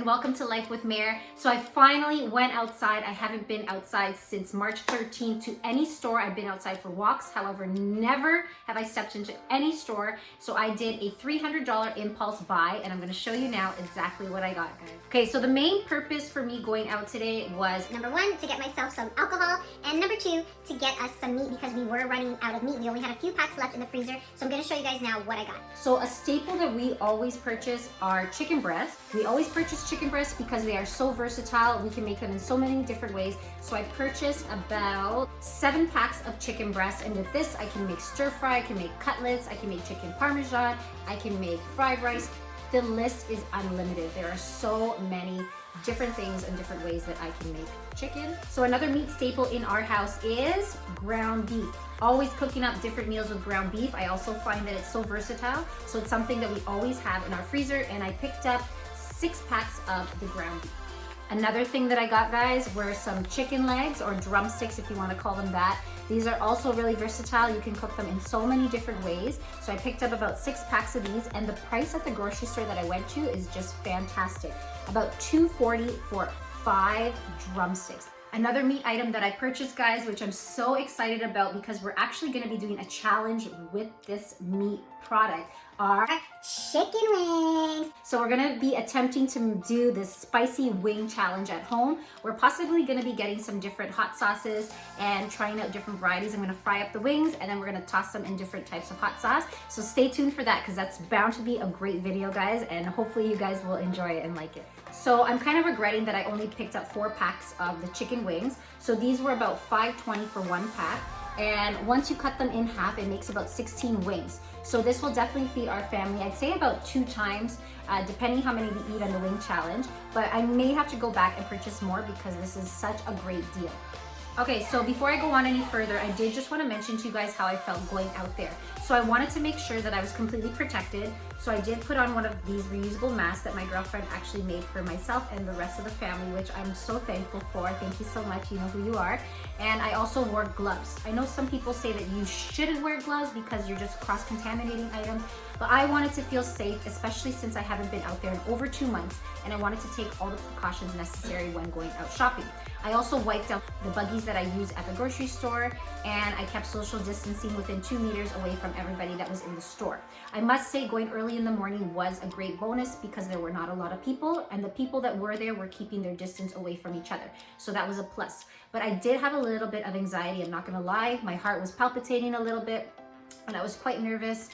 welcome to Life with Mare. So I finally went outside. I haven't been outside since March 13th to any store. I've been outside for walks. However, never have I stepped into any store. So I did a $300 impulse buy and I'm gonna show you now exactly what I got, guys. Okay, so the main purpose for me going out today was number one, to get myself some alcohol, and number two, to get us some meat because we were running out of meat. We only had a few packs left in the freezer. So I'm gonna show you guys now what I got. So a staple that we always purchase are chicken breasts. We always purchase chicken breasts because they are so versatile. We can make them in so many different ways. So I purchased about 7 packs of chicken breasts, and with this I can make stir fry, I can make cutlets, I can make chicken parmesan, I can make fried rice. The list is unlimited. There are so many different things and different ways that I can make chicken. So another meat staple in our house is ground beef. Always cooking up different meals with ground beef. I also find that it's so versatile. So it's something that we always have in our freezer, and I picked up 6 packs of the ground beef. Another thing that I got, guys, were some chicken legs or drumsticks, if you want to call them that. These are also really versatile. You can cook them in so many different ways. So I picked up about 6 packs of these, and the price at the grocery store that I went to is just fantastic. About $2.40 for 5 drumsticks. Another meat item that I purchased, guys, which I'm so excited about because we're actually going to be doing a challenge with this meat product, are chicken wings. So we're gonna be attempting to do this spicy wing challenge at home. We're possibly gonna be getting some different hot sauces and trying out different varieties. I'm gonna fry up the wings and then we're gonna toss them in different types of hot sauce. So stay tuned for that because that's bound to be a great video, guys, and hopefully you guys will enjoy it and like it. So I'm kind of regretting that I only picked up 4 packs of the chicken wings. So these were about $5.20 for 1 pack. And once you cut them in half, it makes about 16 wings. So this will definitely feed our family, I'd say about 2 times, depending how many we eat on the wing challenge. But I may have to go back and purchase more because this is such a great deal. Okay, so before I go on any further, I did just want to mention to you guys how I felt going out there. So I wanted to make sure that I was completely protected. So I did put on one of these reusable masks that my girlfriend actually made for myself and the rest of the family, which I'm so thankful for. Thank you so much, you know who you are. And I also wore gloves. I know some people say that you shouldn't wear gloves because you're just cross-contaminating items, but I wanted to feel safe, especially since I haven't been out there in over 2 months, and I wanted to take all the precautions necessary when going out shopping. I also wiped out the buggies that I use at the grocery store, and I kept social distancing within 2 meters away from everybody that was in the store. I must say going early in the morning was a great bonus because there were not a lot of people, and the people that were there were keeping their distance away from each other. So that was a plus. But I did have a little bit of anxiety, I'm not gonna lie. My heart was palpitating a little bit, and I was quite nervous.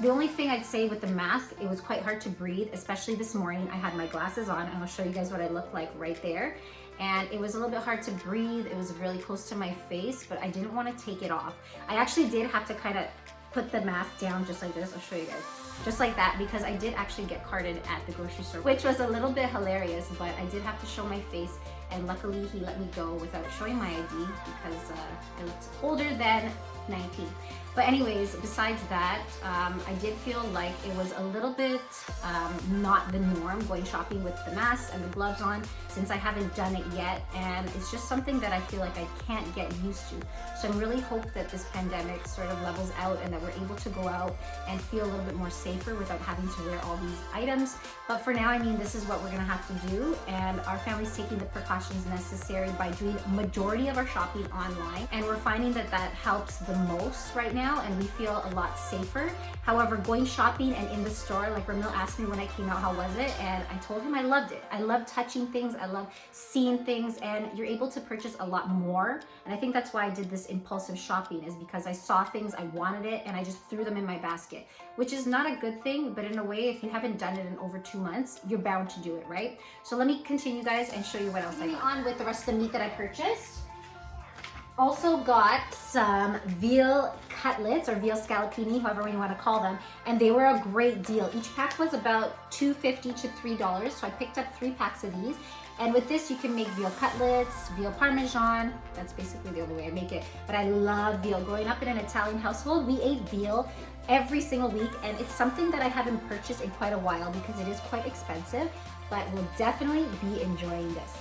The only thing I'd say with the mask, it was quite hard to breathe, especially this morning. I had my glasses on, and I'll show you guys what I look like right there. And it was a little bit hard to breathe. It was really close to my face, but I didn't want to take it off. I actually did have to kind of put the mask down just like this. I'll show you guys. Just like that, because I did actually get carded at the grocery store, which was a little bit hilarious, but I did have to show my face, and luckily he let me go without showing my ID because I looked older than 19. But anyways, besides that, I did feel like it was a little bit not the norm going shopping with the mask and the gloves on, since I haven't done it yet, and it's just something that I feel like I can't get used to. So I really hope that this pandemic sort of levels out and that we're able to go out and feel a little bit more safer without having to wear all these items. But for now, I mean, this is what we're gonna have to do, and our family's taking the precautions necessary by doing majority of our shopping online, and we're finding that that helps the most right now, and we feel a lot safer. However, going shopping and in the store, like Ramil asked me when I came out, how was it? And I told him I loved it. I love touching things, I love seeing things, and you're able to purchase a lot more. And I think that's why I did this impulsive shopping, is because I saw things, I wanted it, and I just threw them in my basket, which is not a good thing, but in a way, if you haven't done it in over 2 months, you're bound to do it, right? So let me continue, guys, and show you what else I got. On with the rest of the meat that I purchased. Also got some veal cutlets or veal scallopini, however you want to call them, and they were a great deal. Each pack was about $2.50 to $3, so I picked up 3 packs of these. And with this, you can make veal cutlets, veal parmesan. That's basically the only way I make it, but I love veal. Growing up in an Italian household, we ate veal every single week, and it's something that I haven't purchased in quite a while because it is quite expensive, but we'll definitely be enjoying this.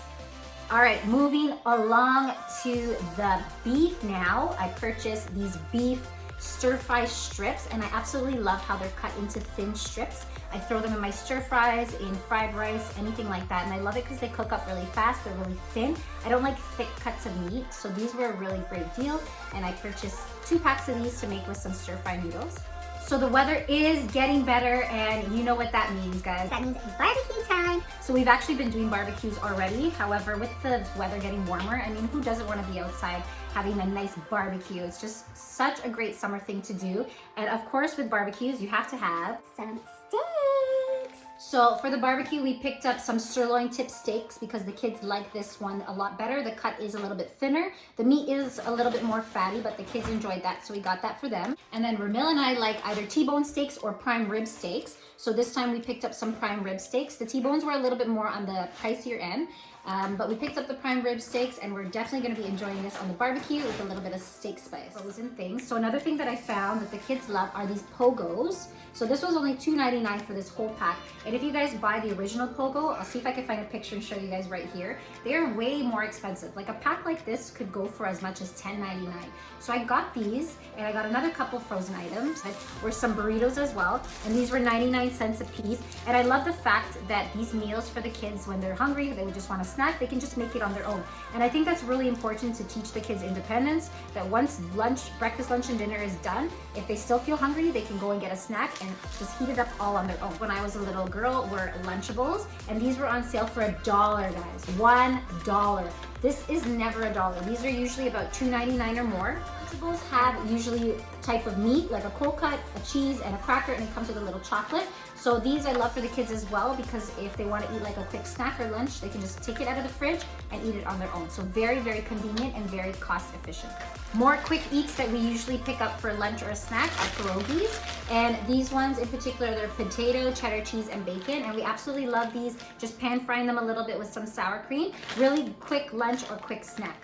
All right, moving along to the beef now. I purchased these beef stir-fry strips, and I absolutely love how they're cut into thin strips. I throw them in my stir fries, in fried rice, anything like that. And I love it because they cook up really fast. They're really thin. I don't like thick cuts of meat, so these were a really great deal. And I purchased 2 packs of these to make with some stir fry noodles. So the weather is getting better, and you know what that means, guys. That means barbecue time. So we've actually been doing barbecues already. However, with the weather getting warmer, I mean, who doesn't want to be outside having a nice barbecue? It's just such a great summer thing to do. And of course, with barbecues, you have to have some steaks. So for the barbecue, we picked up some sirloin tip steaks because the kids like this one a lot better. The cut is a little bit thinner. The meat is a little bit more fatty, but the kids enjoyed that, so we got that for them. And then Ramil and I like either T-bone steaks or prime rib steaks. So this time we picked up some prime rib steaks. The T-bones were a little bit more on the pricier end. But we picked up the prime rib steaks, and we're definitely going to be enjoying this on the barbecue with a little bit of steak spice. Frozen things. So another thing that I found that the kids love are these Pogos. So this was only $2.99 for this whole pack. And if you guys buy the original Pogo, I'll see if I can find a picture and show you guys right here. They're way more expensive. Like a pack like this could go for as much as $10.99. So I got these, and I got another couple frozen items. There were some burritos as well, and these were 99 cents a piece. And I love the fact that these meals for the kids, when they're hungry, they would just want a snack, they can just make it on their own. And I think that's really important to teach the kids independence, that once breakfast, lunch, and dinner is done, if they still feel hungry, they can go and get a snack and just heat it up all on their own. When I was a little girl, were Lunchables, and these were on sale for $1, guys. $1. This is never $1. These are usually about $2.99 or more. Lunchables have usually type of meat, like a cold cut, a cheese, and a cracker, and it comes with a little chocolate. So these I love for the kids as well, because if they want to eat like a quick snack or lunch, they can just take it out of the fridge and eat it on their own. So very, very convenient and very cost efficient. More quick eats that we usually pick up for lunch or a snack are pierogies. And these ones in particular, they're potato, cheddar cheese, and bacon. And we absolutely love these. Just pan frying them a little bit with some sour cream. Really quick lunch or quick snack.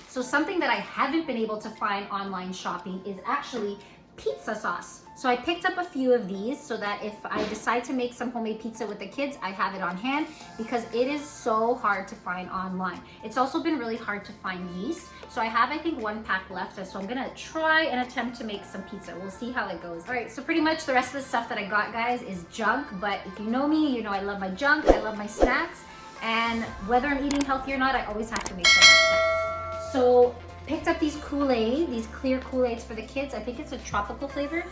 So something that I haven't been able to find online shopping is actually pizza sauce. So I picked up a few of these so that if I decide to make some homemade pizza with the kids, I have it on hand, because it is so hard to find online. It's also been really hard to find yeast. So I have, I think, 1 pack left. So I'm gonna try and attempt to make some pizza. We'll see how it goes. All right, so pretty much the rest of the stuff that I got, guys, is junk. But if you know me, you know I love my junk, I love my snacks. And whether I'm eating healthy or not, I always have to make sure I have snacks. So picked up these Kool-Aid, these clear Kool-Aids for the kids. I think it's a tropical flavor,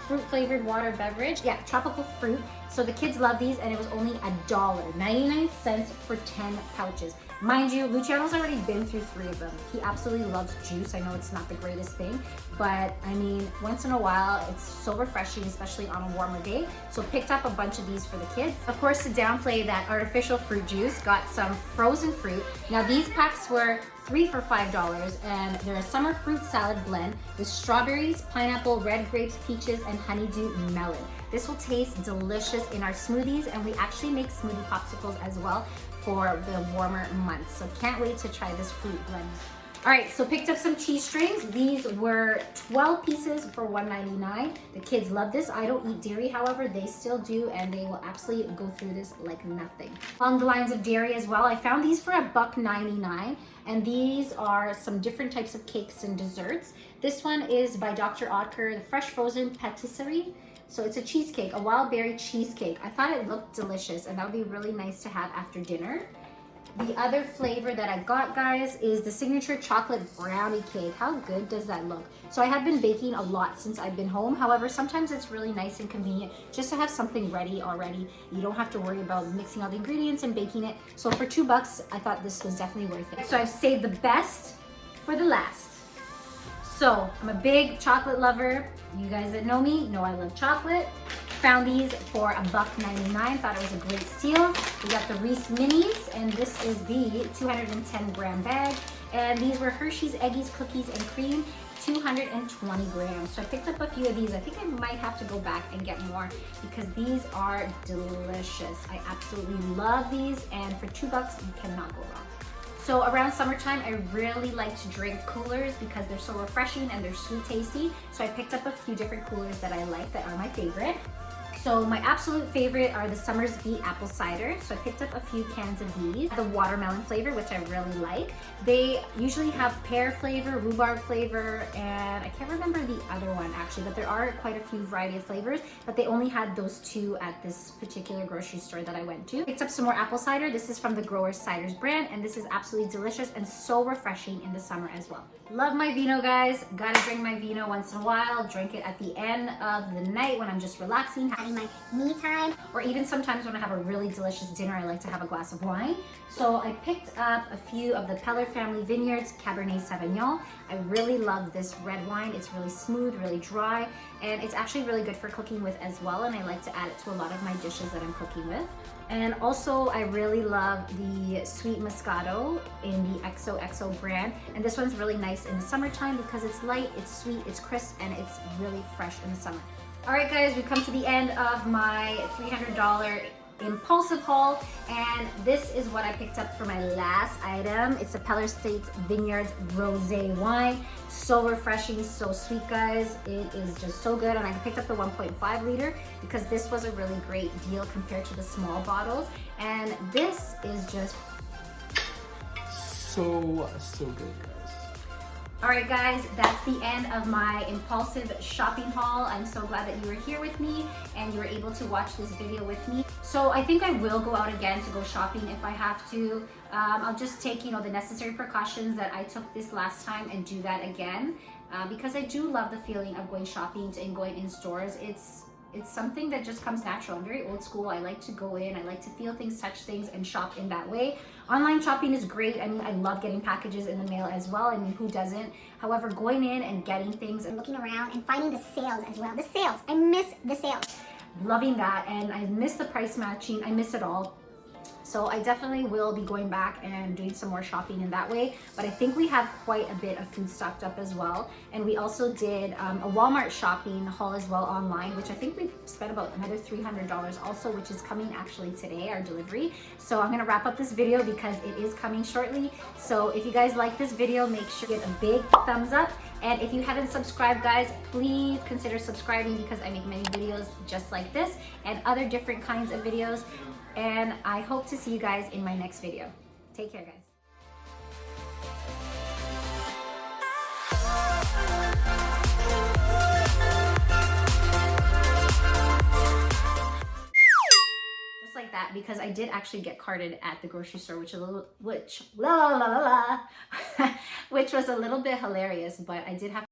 fruit flavored water beverage. Yeah, tropical fruit. So the kids love these, and it was only $1, 99 cents for 10 pouches. Mind you, Luciano's already been through 3 of them. He absolutely loves juice. I know it's not the greatest thing, but I mean, once in a while, it's so refreshing, especially on a warmer day. So picked up a bunch of these for the kids. Of course, to downplay that artificial fruit juice, got some frozen fruit. Now these packs were 3 for $5, and they're a summer fruit salad blend with strawberries, pineapple, red grapes, peaches, and honeydew melon. This will taste delicious in our smoothies, and we actually make smoothie popsicles as well for the warmer months. So can't wait to try this fruit blend. All right, so picked up some cheese strings. These were 12 pieces for $1.99. The kids love this. I don't eat dairy, however, they still do, and they will absolutely go through this like nothing. Along the lines of dairy as well, I found these for $1.99, and these are some different types of cakes and desserts. This one is by Dr. Oetker, the Fresh Frozen Patisserie. So it's a cheesecake, a wild berry cheesecake. I thought it looked delicious, and that would be really nice to have after dinner. The other flavor that I got, guys, is the signature chocolate brownie cake. How good does that look? So I have been baking a lot since I've been home. However, sometimes it's really nice and convenient just to have something ready already. You don't have to worry about mixing all the ingredients and baking it. So for $2, I thought this was definitely worth it. So I've saved the best for the last. So I'm a big chocolate lover. You guys that know me know I love chocolate. Found these for $1.99. Thought it was a great steal. We got the Reese Minis, and this is the 210 gram bag. And these were Hershey's Eggies Cookies and Cream, 220 grams. So I picked up a few of these. I think I might have to go back and get more because these are delicious. I absolutely love these, and for $2, you cannot go wrong. So around summertime, I really like to drink coolers because they're so refreshing and they're sweet tasty. So I picked up a few different coolers that I like that are my favorite. So my absolute favorite are the Summer's Beat apple cider. So I picked up a few cans of these. The watermelon flavor, which I really like. They usually have pear flavor, rhubarb flavor, and I can't remember the other one actually, but there are quite a few variety of flavors, but they only had those two at this particular grocery store that I went to. Picked up some more apple cider. This is from the Growers Ciders brand, and this is absolutely delicious and so refreshing in the summer as well. Love my vino, guys. Gotta drink my vino once in a while. Drink it at the end of the night when I'm just relaxing, having my me time, or even sometimes when I have a really delicious dinner, I like to have a glass of wine. So I picked up a few of the Peller family Vineyards Cabernet Sauvignon. I really love this red wine. It's really smooth, really dry, and it's actually really good for cooking with as well, and I like to add it to a lot of my dishes that I'm cooking with. And also I really love the Sweet Moscato in the XOXO brand, and this one's really nice in the summertime because it's light, it's sweet, it's crisp, and it's really fresh in the summer. All right guys, we've come to the end of my $300 Impulsive haul, and this is what I picked up for my last item. It's a Peller Estates Vineyards Rosé wine. So refreshing, so sweet, guys. It is just so good, and I picked up the 1.5 liter because this was a really great deal compared to the small bottles, and this is just so good, guys. All right guys, that's the end of my Impulsive shopping haul. I'm so glad that you were here with me and you were able to watch this video with me. So I think I will go out again to go shopping if I have to. I'll just take, the necessary precautions that I took this last time and do that again because I do love the feeling of going shopping and going in stores. It's something that just comes natural. I'm very old school. I like to go in, I like to feel things, touch things, and shop in that way. Online shopping is great. I mean, I love getting packages in the mail as well. I mean, who doesn't? However, going in and getting things and looking around and finding the sales as well. The sales, I miss the sales. Loving that, and I miss the price matching. I miss it all. So I definitely will be going back and doing some more shopping in that way. But I think we have quite a bit of food stocked up as well. And we also did a Walmart shopping haul as well online, which I think we spent about another $300 also, which is coming actually today, our delivery. So I'm gonna wrap up this video because it is coming shortly. So if you guys like this video, make sure you give a big thumbs up. And if you haven't subscribed, guys, please consider subscribing because I make many videos just like this and other different kinds of videos. And I hope to see you guys in my next video. Take care, guys. Just like that, because I did actually get carded at the grocery store, which was a little bit hilarious, but I did have